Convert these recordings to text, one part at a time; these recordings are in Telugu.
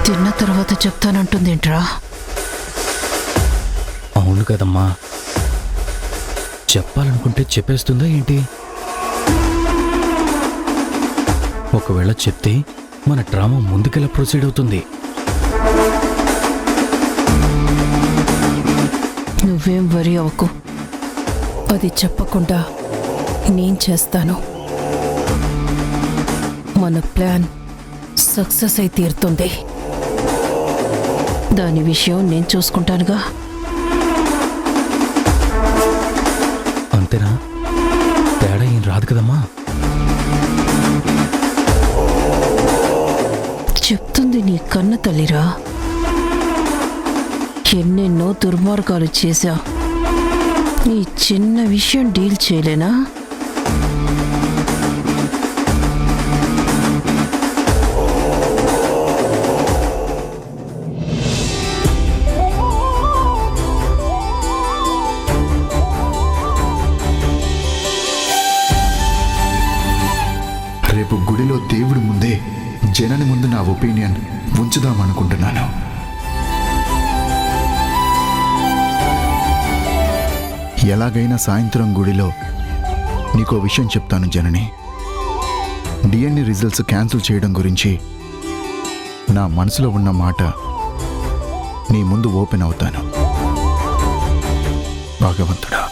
తిన్న తర్వాత చెప్తానంటుందేంట్రా? అవును కదమ్మా, చెప్పాలనుకుంటే చెప్పేస్తుందా ఏంటి? ఒకవేళ చెప్తే మన డ్రామా ముందుకెలా ప్రొసీడ్ అవుతుంది? నువ్వేం వరి అవ్వకు, అది చెప్పకుండా నేను చేస్తాను. మన ప్లాన్ సక్సెస్ అయి తీరుతుంది. దాని విషయం నేను చూసుకుంటానుగా. అంతేనా? తేడా ఏం రాదు కదమ్మా? చెప్తుంది నీ కన్న తల్లిరా. ఎన్నెన్నో దుర్మార్గాలు చేశా, నీ చిన్న విషయం డీల్ చేయలేనా? రేపు గుడిలో దేవుడి ముందే జనని ముందు నా ఒపీనియన్ ఉంచుదామనుకుంటున్నాను. ఎలాగైనా సాయంత్రం గుడిలో నీకో విషయం చెప్తాను జనని. డిఎన్ఏ రిజల్ట్స్ క్యాన్సిల్ చేయడం గురించి నా మనసులో ఉన్న మాట నీ ముందు ఓపెన్ అవుతాను. భగవంతుడా,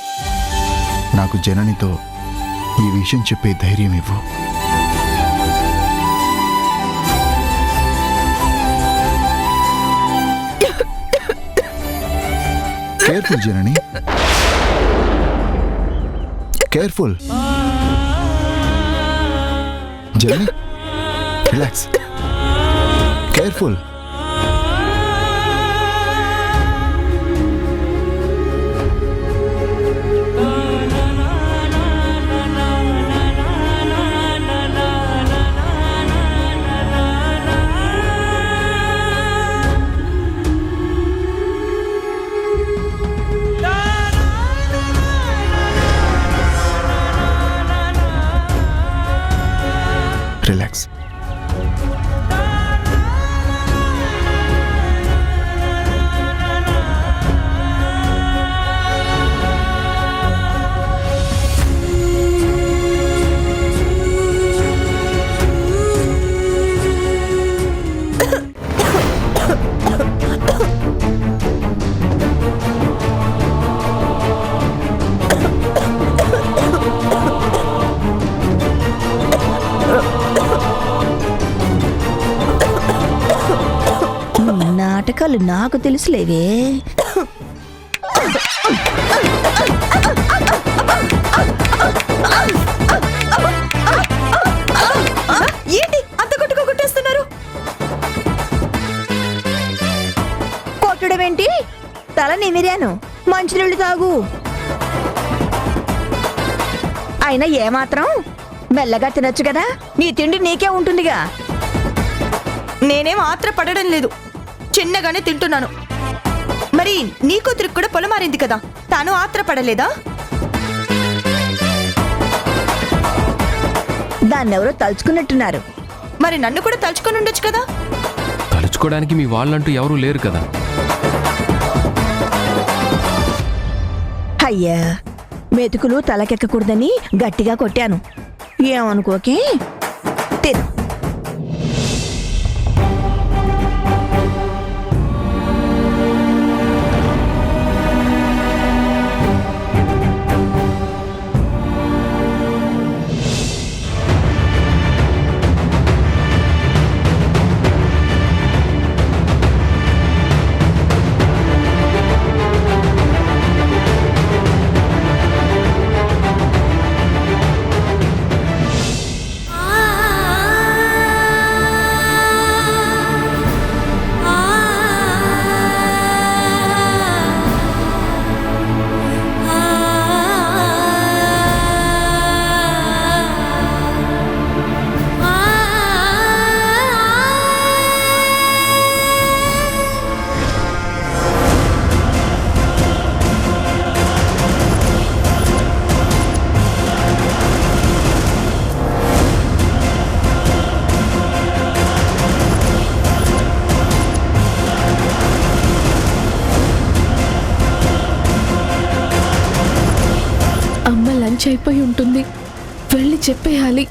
నాకు జననితో ఈ విషయం చెప్పే ధైర్యం ఇవ్వు. కేర్ఫుల్ జనని, కేర్ఫుల్. జనని, రిలాక్స్, కేర్ఫుల్. రిలాక్స్. నాటకాలు నాకు తెలుసులేవే. ఏంటి అంత కొట్టేస్తున్నారు? కొట్టడం ఏంటి? తల నిమిరాను, మంచినీళ్ళు తాగు. అయినా ఏమాత్రం మెల్లగా తినొచ్చు కదా, నీ తిండి నీకే ఉంటుందిగా. నేనేం ఆత్ర పడడం లేదు, చిన్నగానే తింటున్నాను. మరి నీ కూతురికి కూడా పొలం మారింది కదా, తాను ఆత్ర పడలేదా? దాన్నెవరో తలుచుకున్నట్టున్నారు. మరి నన్ను కూడా తలుచుకొని ఉండొచ్చు కదా. తలుచుకోవడానికి మీ వాళ్ళంటూ ఎవరూ లేరు కదా. అయ్యా, మెతుకులు తలకెక్కకూడదని గట్టిగా కొట్టాను, ఏమనుకోకే. తిను. అయిపోయి ఉంటుంది. వెళ్ళి చెప్పేయాలి.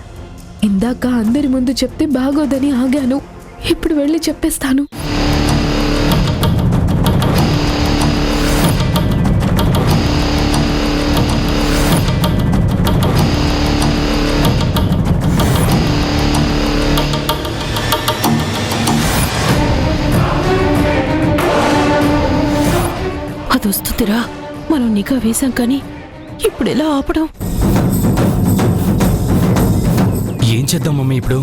ఇందాక అందరి ముందు చెప్తే బాగోదని ఆగాను. ఇప్పుడు వెళ్ళి చెప్పేస్తాను. అది వస్తుందిరా. మనం నిఘా వేశాం కానీ ఇప్పుడు ఎలా ఆపడం? ఏం చేద్దాం మమ్మీ ఇప్పుడు?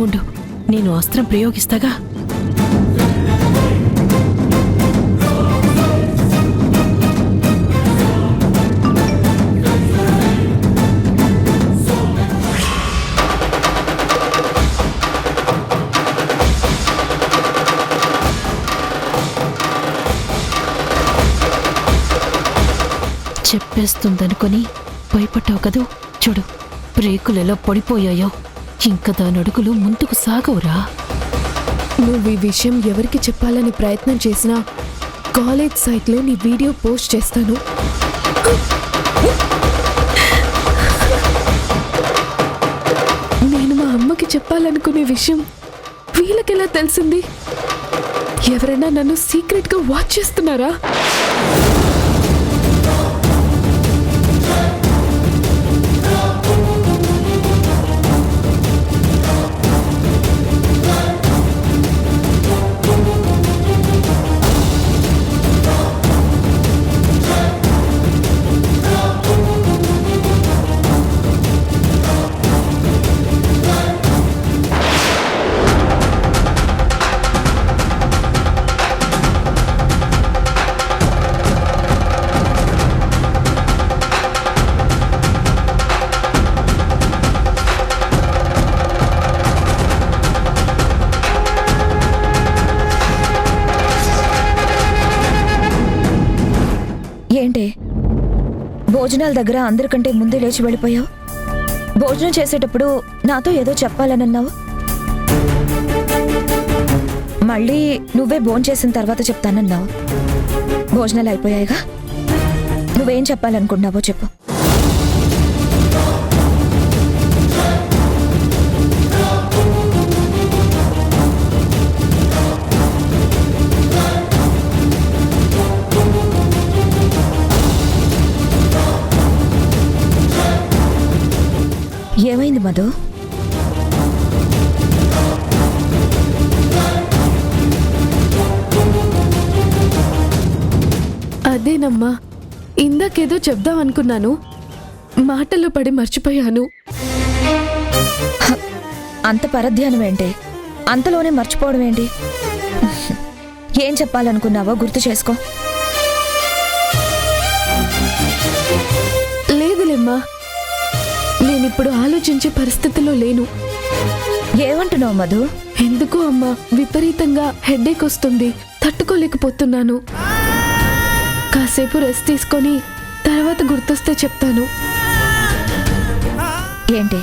ఉండు, నేను అస్త్రం ప్రయోగిస్తాగా. చెప్పేస్తుందనుకొని భయపడ్డావు కదూ. చూడు, బ్రేకులెలా పడిపోయాయో. ఇంకా దాని అడుగులు ముందుకు సాగవురా. నువ్వు ఈ విషయం ఎవరికి చెప్పాలని ప్రయత్నం చేసినా కాలేజ్ సైట్లో నీ వీడియో పోస్ట్ చేస్తాను. నేను మా అమ్మకి చెప్పాలనుకునే విషయం వీళ్ళకెలా తెలిసింది? ఎవరైనా నన్ను సీక్రెట్గా వాచ్ చేస్తున్నారా? ఏంటి భోజనాల దగ్గర అందరికంటే ముందే లేచి వెళ్ళిపోయావు? భోజనం చేసేటప్పుడు నాతో ఏదో చెప్పాలనన్నావు. మళ్ళీ నువ్వే భోంచేసిన తర్వాత చెప్తానన్నావు. భోజనాలు అయిపోయాయిగా, నువ్వేం చెప్పాలనుకుంటున్నావో చెప్పు. ఏమైంది మధు? అదేనమ్మా, ఇందాకేదో చెప్దాం అనుకున్నాను, మాటల్లో పడి మర్చిపోయాను. అంత పరధ్యానం ఏంటి? అంతలోనే మర్చిపోవడం ఏంటి? ఏం చెప్పాలనుకున్నావో గుర్తు చేసుకో. లేదులేమ్మా, నేనిప్పుడు ఆలోచించే పరిస్థితిలో లేను. ఏమంటున్నావు మధు? ఎందుకో అమ్మా విపరీతంగా హెడేక్ వస్తుంది, తట్టుకోలేకపోతున్నాను. కాసేపు రెస్ట్ తీసుకొని తర్వాత గుర్తొస్తే చెప్తాను. ఏంటి,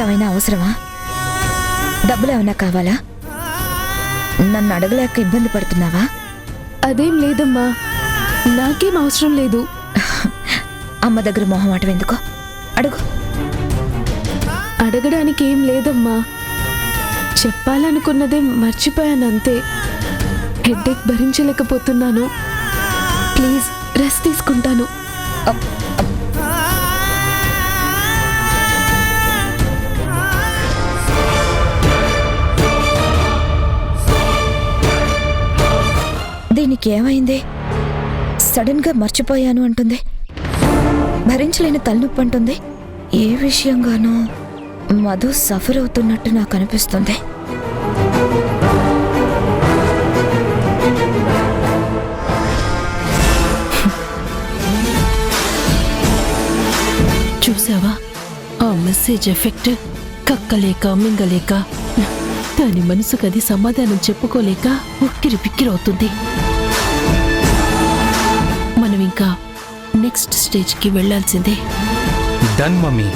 ఏమైనా అవసరమా? డబ్బులు ఏమైనా కావాలా? నన్ను అడగలేక ఇబ్బంది పడుతున్నావా? అదేం లేదమ్మా, నాకేం అవసరం లేదు. అమ్మ దగ్గర మొహమాటం ఎందుకో, అడుగు. అడగడానికి ఏం లేదమ్మా, చెప్పాలనుకున్నదే మర్చిపోయానంతే. హెడేక్ భరించలేకపోతున్నాను. ప్లీజ్ రెస్ట్ తీసుకుంటాను. దీనికి ఏమైంది? సడన్ గా మర్చిపోయాను అంటుంది, భరించలేని తలనొప్పి అంటుంది. ఏ విషయంగానో మధు సఫర్ అవుతున్నట్టు నాకు అనిపిస్తుంది. చూసావా ఆ మెసేజ్ ఎఫెక్ట్? కక్కలేక మింగలేక దాని మనసుకు అది సమాధానం చెప్పుకోలేక ఉక్కిరి పిక్కిరవుతుంది. మనం ఇంకా నెక్స్ట్ స్టేజ్కి వెళ్లాల్సిందే. Done mummy.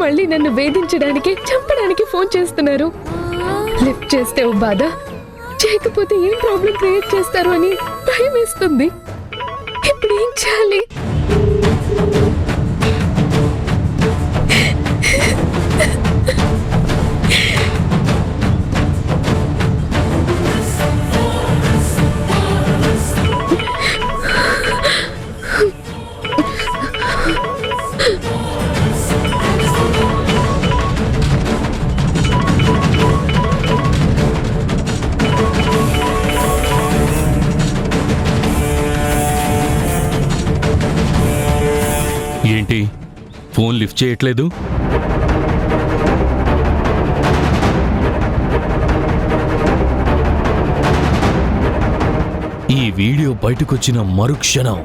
మళ్ళీ నన్ను వేధించడానికి చంపడానికి ఫోన్ చేస్తున్నారు. లిఫ్ట్ చేస్తే ఓ బాధ, చేయకపోతే ఏం ప్రాబ్లం క్రియేట్ చేస్తారు అని భయం వేస్తుంది. ఇప్పుడు ఏం చేయాలి? ఏంటి ఫోన్ లిఫ్ట్ చేయట్లేదు? ఈ వీడియో బయటకొచ్చిన మరుక్షణం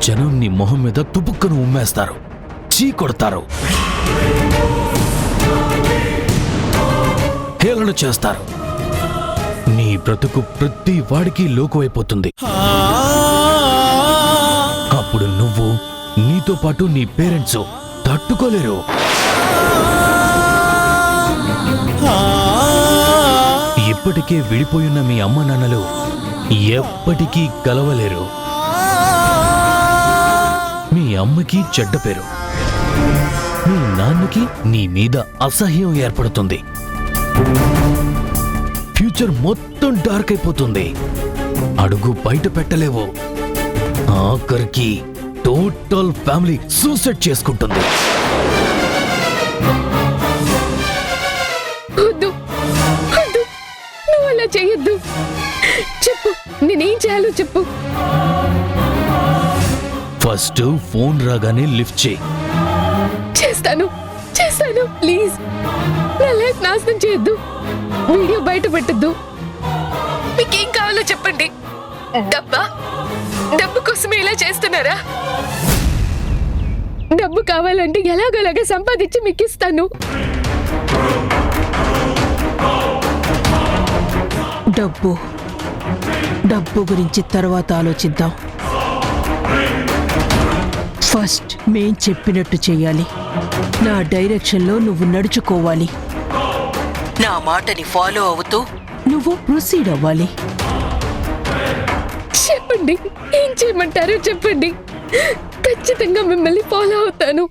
జనం నీ మొహం మీద తుపుక్కను ఉమ్మేస్తారు, చీ కొడతారు, హేళన చేస్తారు. నీ బ్రతుకు ప్రతి వాడికి లోకువైపోతుంది. అప్పుడు నువ్వు, నీతో పాటు నీ పేరెంట్స్ తట్టుకోలేరు. ఇప్పటికే విడిపోయున్న మీ అమ్మ నాన్నలు ఎప్పటికీ కలవలేరు. మీ అమ్మకి చెడ్డ పేరు, మీ నాన్నకి నీ మీద అసహ్యం ఏర్పడుతుంది. ఫ్యూచర్ మొత్తం డార్క్ అయిపోతుంది. అడుగు బయట పెట్టలేవు. ఆఖరికి టోటల్ ఫ్యామిలీ సూసైడ్ చేసుకుంటుంది. వద్దు, వద్దు, నువ్వు అలా చెయ్యొద్దు. చెప్పు, నేనేం చేయాలో చెప్పు. ఫస్ట్ ఫోన్ రాగానే లిఫ్ట్ చేయి. చేస్తాను, చేస్తాను. ప్లీజ్ నా లైఫ్ నాశనం చేయొద్దు. వీడియో బయట పెట్టద్దు. మీకేం కావాలో చెప్పండి. డబ్బు కోసమే ఇలా చేస్తున్నారా? డబ్బు కావాలంటే ఎలాగోలాగా సంపాదించి మీకు ఇస్తాను. డబ్బు గురించి తర్వాత ఆలోచిద్దాం. ఫస్ట్ మేం చెప్పినట్టు చెయ్యాలి. నా డైరెక్షన్లో నువ్వు నడుచుకోవాలి. నా మాటని ఫాలో అవుతూ నువ్వు ప్రొసీడ్ అవ్వాలి. చెప్పండి, ఏం చేయమంటారో చెప్పండి. ఖచ్చితంగా మిమ్మల్ని ఫాలో అవుతాను.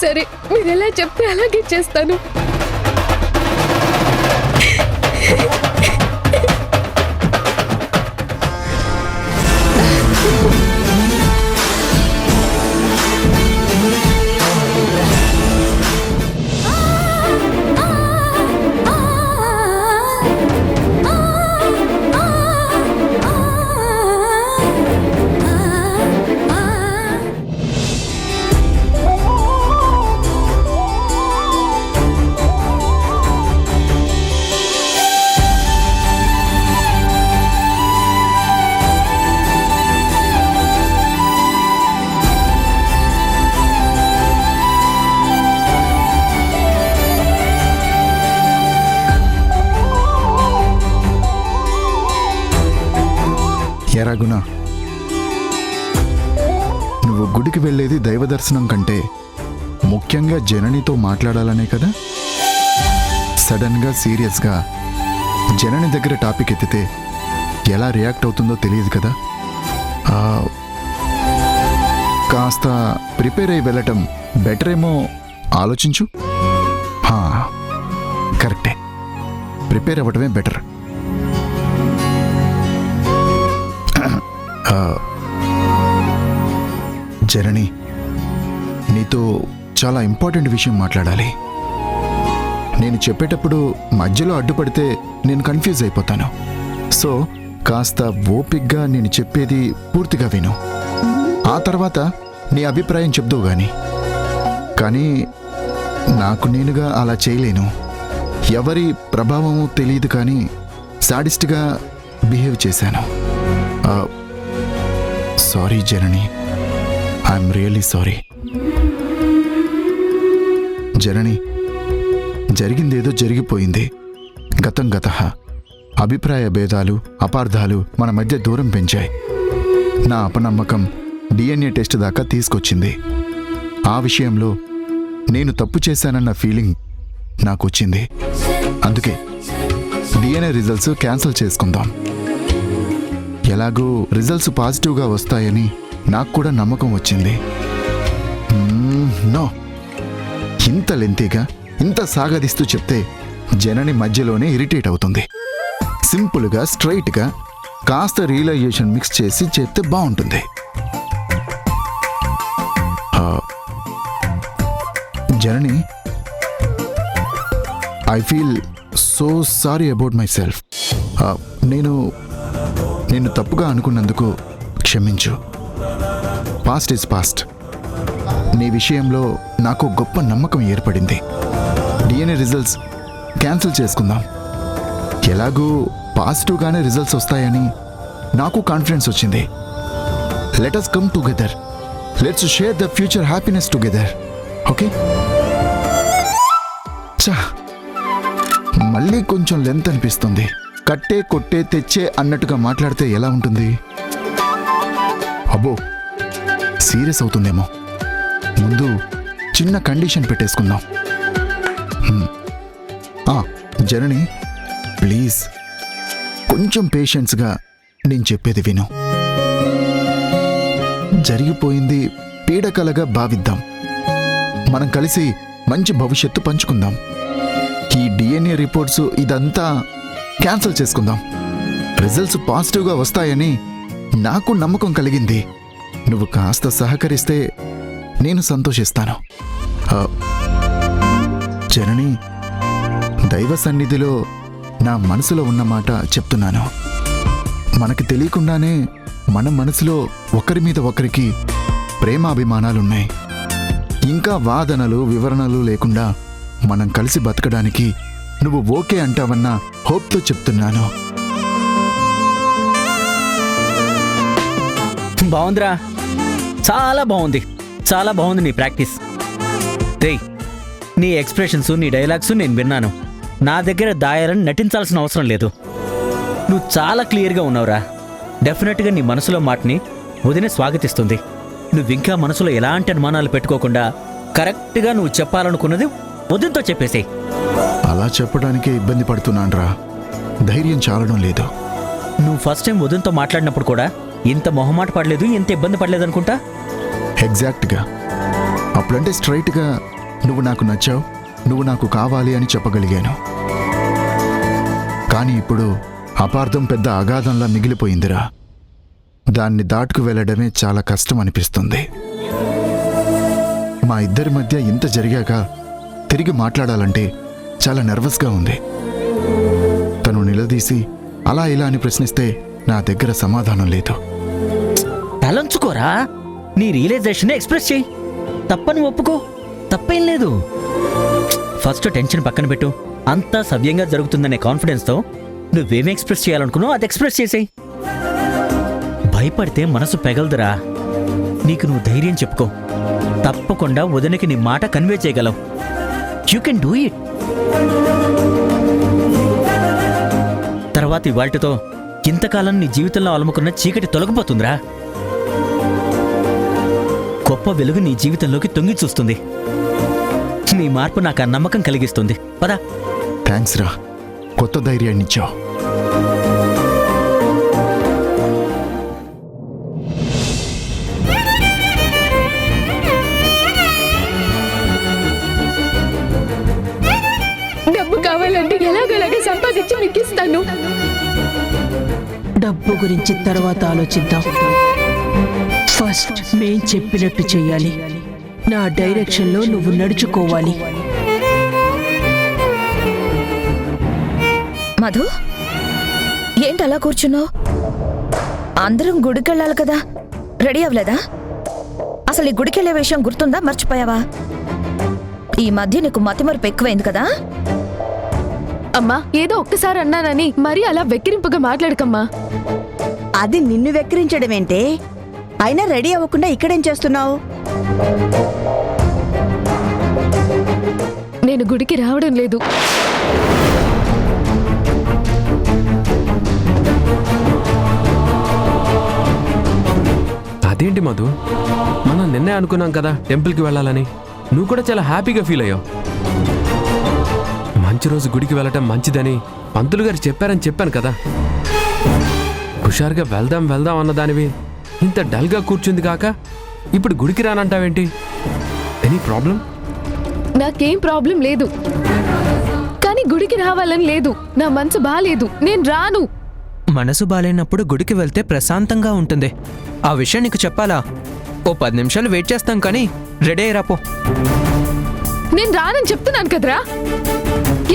సరే, మీరు ఎలా చెప్తే అలాగే చేస్తాను. ఎరా గుణ, నువ్వు గుడికి వెళ్ళేది దైవ దర్శనం కంటే ముఖ్యంగా జననితో మాట్లాడాలనే కదా? సడన్గా సీరియస్గా జనని దగ్గర టాపిక్ ఎత్తితే ఎలా రియాక్ట్ అవుతుందో తెలియదు కదా. కాస్త ప్రిపేర్ అయి వెళ్ళటం బెటర్ ఏమో, ఆలోచించు. కరెక్టే, ప్రిపేర్ అవ్వటమే బెటర్. జనని, నీతో చాలా ఇంపార్టెంట్ విషయం మాట్లాడాలి. నేను చెప్పేటప్పుడు మధ్యలో అడ్డుపడితే నేను కన్ఫ్యూజ్ అయిపోతాను. సో కాస్త ఓపిక్గా నేను చెప్పేది పూర్తిగా విను. ఆ తర్వాత నీ అభిప్రాయం చెప్దువు కానీ నాకు నేనుగా అలా చేయలేను. ఎవరి ప్రభావమో తెలియదు కానీ సాడిస్ట్గా బిహేవ్ చేశాను. Sorry Janani, I'm really sorry. Janani, జరిగిందేదో జరిగిపోయింది. గతం గతః. అభిప్రాయ భేదాలు, అపార్థాలు మన మధ్య దూరం పెంచాయి. నా అపనమ్మకం DNA టెస్ట్ దాకా తీసుకొచ్చింది. ఆ విషయంలో నేను తప్పు చేశానన్న ఫీలింగ్ నాకు వచ్చింది. అందుకే DNA రిజల్ట్స్ క్యాన్సిల్ చేసుకుందాం. ఎలాగో రిజల్ట్స్ పాజిటివ్గా వస్తాయని నాకు కూడా నమ్మకం వచ్చింది. నో, ఇంత లెంతీగా, ఇంత సాగదీస్తూ చెప్తే జనని మధ్యలోనే ఇరిటేట్ అవుతుంది. సింపుల్గా, స్ట్రైట్గా, కాస్త రియలైజేషన్ మిక్స్ చేసి చెప్తే బాగుంటుంది. Janani, I feel so sorry about myself. నేను తప్పుగా అనుకున్నందుకు క్షమించు. Past is past. నీ విషయంలో నాకు గొప్ప నమ్మకం ఏర్పడింది. DNA రిజల్ట్స్ క్యాన్సిల్ చేసుకుందాం. ఎలాగూ పాజిటివ్గానే రిజల్ట్స్ వస్తాయని నాకు కాన్ఫిడెన్స్ వచ్చింది. Let us come together. Let's share the future happiness together. Okay? చా, మళ్ళీ కొంచెం లెంత్ అనిపిస్తుంది. కట్టే కొట్టే తెచ్చే అన్నట్టుగా మాట్లాడితే ఎలా ఉంటుంది? అబ్బో, సీరియస్ అవుతుందేమో. ముందు చిన్న కండిషన్ పెట్టేసుకుందాం. జనని, ప్లీజ్ కొంచెం పేషెన్స్గా నేను చెప్పేది విను. జరిగిపోయింది పీడకలగా భావిద్దాం. మనం కలిసి మంచి భవిష్యత్తు పంచుకుందాం. ఈ DNA రిపోర్ట్స్ ఇదంతా క్యాన్సిల్ చేసుకుందాం. రిజల్ట్స్ పాజిటివ్గా వస్తాయని నాకు నమ్మకం కలిగింది. నువ్వు కాస్త సహకరిస్తే నేను సంతోషిస్తాను. జనని, దైవ సన్నిధిలో నా మనసులో ఉన్న మాట చెప్తున్నాను. మనకి తెలియకుండానే మన మనసులో ఒకరి మీద ఒకరికి ప్రేమాభిమానాలున్నాయి. ఇంకా వాదనలు, వివరణలు లేకుండా మనం కలిసి బతకడానికి నువ్వు ఓకే అంటావన్న హోప్తో చెప్తున్నాను. బాగుందిరా, చాలా బాగుంది. చాలా బాగుంది నీ ప్రాక్టీస్. రేయ్, నీ ఎక్స్ప్రెషన్స్, నీ డైలాగ్స్ నేను విన్నాను. నా దగ్గర దాయాలని నటించాల్సిన అవసరం లేదు. నువ్వు చాలా క్లియర్గా ఉన్నావురా. డెఫినెట్గా నీ మనసులో మాటని వదిన స్వాగతిస్తుంది. నువ్వింకా మనసులో ఎలాంటి అనుమానాలు పెట్టుకోకుండా కరెక్ట్గా నువ్వు చెప్పాలనుకున్నది వదినతో చెప్పేసి. అలా చెప్పడానికే ఇబ్బంది పడుతున్నాన్రా. ధైర్యం చాలడం లేదు. నువ్వు ఫస్ట్ టైం వదినతో మాట్లాడినప్పుడు కూడా ఇంత మొహమాట పడలేదు, ఇంత ఇబ్బంది పడలేదు అనుకుంటా. ఎగ్జాక్ట్గా. అప్పుడంటే స్ట్రైట్గా నువ్వు నాకు నచ్చావు, నువ్వు నాకు కావాలి అని చెప్పగలిగాను. కానీ ఇప్పుడు అపార్థం పెద్ద అగాధంలా మిగిలిపోయిందిరా. దాన్ని దాటుకు వెళ్ళడమే చాలా కష్టం అనిపిస్తుంది. మా ఇద్దరి మధ్య ఇంత జరిగాక తిరిగి మాట్లాడాలంటే చాలా నర్వస్గా ఉంది. తను నిలదీసి అలా ఇలా అని ప్రశ్నిస్తే నా దగ్గర సమాధానం లేదు. తలంచుకోరా, నీ రియలైజేషన్ ఎక్స్ప్రెస్ చేయి. తప్పని ఒప్పుకో, తప్పేం లేదు. ఫస్ట్ టెన్షన్ పక్కన పెట్టు. అంతా సవ్యంగా జరుగుతుందనే కాన్ఫిడెన్స్తో నువ్వేమి ఎక్స్ప్రెస్ చేయాలనుకున్నావు అది ఎక్స్ప్రెస్ చేసేయి. భయపడితే మనసు పెగలదురా. నీకు నువ్వు ధైర్యం చెప్పుకో. తప్పకుండా వదినకి నీ మాట కన్వే చేయగలవు. You can do it. తర్వాత ఇవాళ్టితో ఇంతకాలం నీ జీవితంలో అలుముకున్న చీకటి తొలగిపోతుందిరా. గొప్ప వెలుగు నీ జీవితంలోకి తొంగి చూస్తుంది. నీ మార్పు నాకు ఆ నమ్మకం కలిగిస్తుంది. పదా. థ్యాంక్స్ రా, కొత్త ధైర్యాన్ని ఇచ్చావు. డబ్బు కావాలంటే ఎలాగోలాగా సంపాదించి మీకు ఇస్తాను. డబ్బు గురించి తర్వాత ఆలోచిద్దాం. ఫస్ట్ మేం చెప్పినట్టు చెయ్యాలి. నా డైరెక్షన్లో నువ్వు నడుచుకోవాలి. మధు, ఏంటి అలా కూర్చున్నావు? అందరం గుడికెళ్ళాలి కదా, రెడీ అవ్వలేదా? అసలు ఈ గుడికెళ్ళే విషయం గుర్తుందా, మర్చిపోయావా? ఈ మధ్య నీకు మతిమరుపు ఎక్కువైంది కదా. అమ్మా, ఏదో ఒక్కసారి అన్నానని మరీ అలా వెక్కిరింపుగా మాట్లాడకమ్మా. అది నిన్ను వెక్కిరించడమేంటే, అయినా రెడీ అవ్వకుండా ఇక్కడేం చేస్తున్నావు? నేను గుడికి రావడం లేదు. అదేంటి మధు, మనం నిన్నే అనుకున్నాం కదా టెంపుల్కి వెళ్ళాలని. నువ్వు కూడా చాలా హ్యాపీగా ఫీల్ అయ్యావు. మంచి రోజు గుడికి వెళ్ళటం మంచిదని పంతులు గారు చెప్పారని చెప్పాను కదా. హుషారుగా వెళ్దాం వెళ్దాం అన్నదానివి ఇంత డల్గా కూర్చుంది కాక ఇప్పుడు గుడికి రానంటావేంటి? Any problem? నాకేం ప్రాబ్లం లేదు, కానీ గుడికి రావాలని లేదు. నా మనసు బాలేదు, నేను రాను. మనసు బాలేనప్పుడు గుడికి వెళ్తే ప్రశాంతంగా ఉంటుంది. ఆ విషయం నీకు చెప్పాలా? ఓ 10 నిమిషాలు వెయిట్ చేస్తాం, కానీ రెడీ అయ్యిరాపో. నేను రానని చెప్తున్నాను కదరా,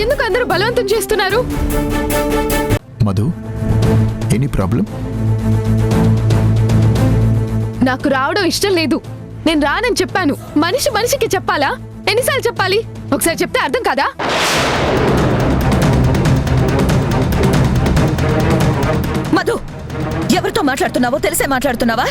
ఎందుకు అందరూ బలవంతం చేస్తున్నారు? Madhu, any problem? నాకు రావడం ఇష్టం లేదు. నేను రానని చెప్పాను. మనిషి మనిషికి చెప్పాలా? ఎన్నిసార్లు చెప్పాలి? ఒకసారి చెప్తే అర్థం కాదా? మధు, ఎవరితో మాట్లాడుతున్నావో తెలిసే మాట్లాడుతున్నావా?